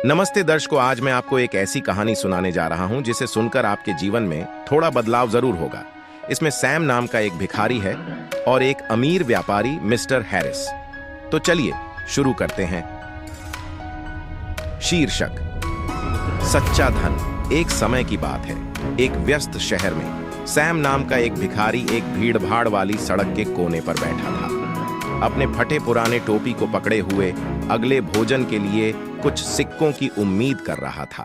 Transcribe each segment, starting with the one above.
नमस्ते दर्शकों, आज मैं आपको एक ऐसी कहानी सुनाने जा रहा हूं जिसे सुनकर आपके जीवन में थोड़ा बदलाव जरूर होगा। इसमें सैम नाम का एक भिखारी है और एक अमीर व्यापारी मिस्टर हैरिस। तो चलिए शुरू करते हैं। शीर्षक: सच्चा धन। एक समय की बात है, एक व्यस्त शहर में सैम नाम का एक भिखारी एक भीड़-भाड़ वाली सड़क के कोने पर बैठा था। अपने फटे पुराने टोपी को पकड़े हुए अगले भोजन के लिए कुछ सिक्कों की उम्मीद कर रहा था।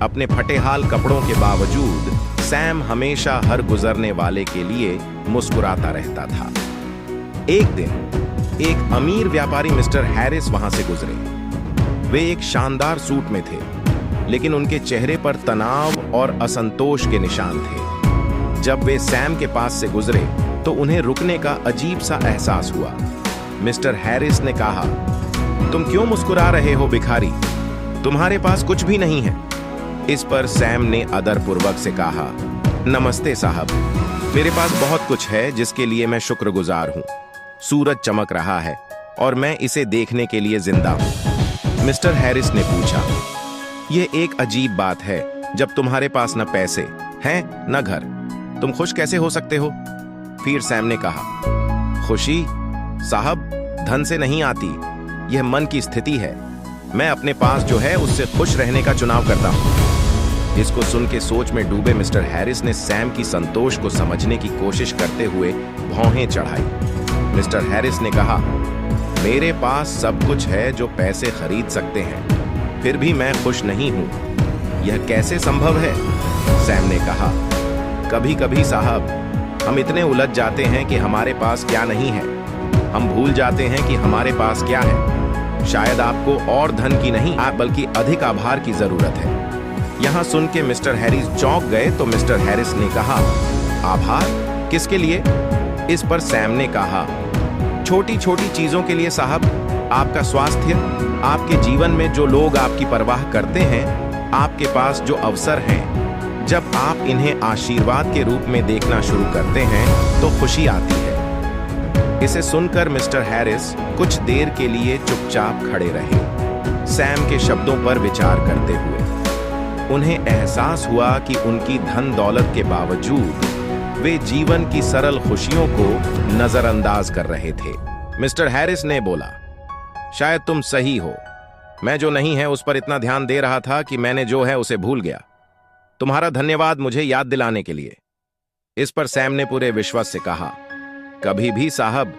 अपने फटे हाल कपड़ों के बावजूद सैम हमेशा हर गुजरने वाले के लिए मुस्कुराता रहता था। एक दिन एक अमीर व्यापारी मिस्टर हैरिस वहां से गुजरे। वे एक शानदार सूट में थे, लेकिन उनके चेहरे पर तनाव और असंतोष के निशान थे। जब वे सैम के पास से गुजरे तो उन्हें रुकने का अजीब सा एहसास हुआ। मिस्टर हैरिस ने कहा, तुम क्यों मुस्कुरा रहे हो भिखारी? तुम्हारे पास कुछ भी नहीं है। इस पर सैम ने आदरपूर्वक से कहा, नमस्ते साहब, मेरे पास बहुत कुछ है जिसके लिए मैं शुक्रगुजार हूं। सूरज चमक रहा है और मैं इसे देखने के लिए जिंदा हूं। मिस्टर हैरिस ने पूछा, यह एक अजीब बात है, जब तुम्हारे पास न पैसे हैं न घर, तुम खुश कैसे हो सकते हो? फिर सैम ने कहा, खुशी साहब धन से नहीं आती, यह मन की स्थिति है। मैं अपने पास जो है उससे खुश रहने का चुनाव करता हूं। इसको सुन के सोच में डूबे मिस्टर हैरिस ने सैम की संतोष को समझने की कोशिश करते हुए भौहें चढ़ाई। मिस्टर हैरिस ने कहा, मेरे पास सब कुछ है जो पैसे खरीद सकते हैं, फिर भी मैं खुश नहीं हूं। यह कैसे संभव है? सैम ने कहा, कभी कभी साहब हम इतने उलझ जाते हैं कि हमारे पास क्या नहीं है, हम भूल जाते हैं कि हमारे पास क्या है। शायद आपको और धन की नहीं बल्कि अधिक आभार की जरूरत है। यहां सुन के मिस्टर हैरिस चौंक गए तो मिस्टर हैरिस ने कहा, आभार किसके लिए? इस पर सैम ने कहा, छोटी छोटी चीजों के लिए साहब। आपका स्वास्थ्य, आपके जीवन में जो लोग आपकी परवाह करते हैं, आपके पास जो अवसर हैं, जब आप इन्हें आशीर्वाद के रूप में देखना शुरू करते हैं तो खुशी आती है। इसे सुनकर मिस्टर हैरिस कुछ देर के लिए चुपचाप खड़े रहे, सैम के शब्दों पर विचार करते हुए। उन्हें एहसास हुआ कि उनकी धन दौलत के बावजूद वे जीवन की सरल खुशियों को नजरअंदाज कर रहे थे। मिस्टर हैरिस ने बोला, शायद तुम सही हो, मैं जो नहीं है उस पर इतना ध्यान दे रहा था कि मैंने जो है उसे भूल गया। तुम्हारा धन्यवाद मुझे याद दिलाने के लिए। इस पर सैम ने पूरे विश्वास से कहा, कभी भी साहब,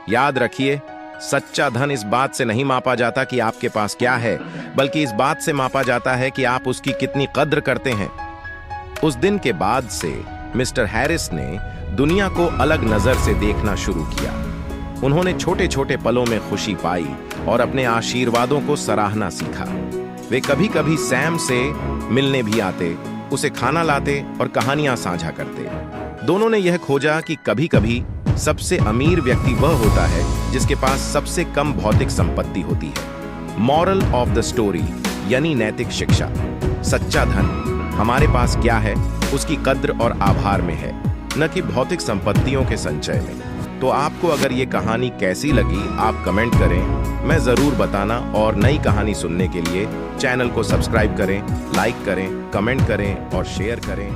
याद रखिए, सच्चा धन इस बात से नहीं मापा जाता कि आपके पास क्या है, बल्कि इस बात से मापा जाता है कि आप उसकी कितनी कद्र करते हैं। उस दिन के बाद से मिस्टर हैरिस ने दुनिया को अलग नजर से देखना शुरू किया। उन्होंने छोटे छोटे पलों में खुशी पाई और अपने आशीर्वादों को सराहना सीखा। वे कभी कभी सैम से मिलने भी आते, उसे खाना लाते और कहानियां साझा करते। दोनों ने यह खोजा कि कभी कभी सबसे अमीर व्यक्ति वह होता है जिसके पास सबसे कम भौतिक संपत्ति होती है। मॉरल ऑफ द स्टोरी यानी नैतिक शिक्षा: सच्चा धन हमारे पास क्या है उसकी कद्र और आभार में है, न कि भौतिक संपत्तियों के संचय में। तो आपको अगर ये कहानी कैसी लगी आप कमेंट करें, मैं जरूर बताना। और नई कहानी सुनने के लिए चैनल को सब्सक्राइब करें, लाइक करें, कमेंट करें और शेयर करें।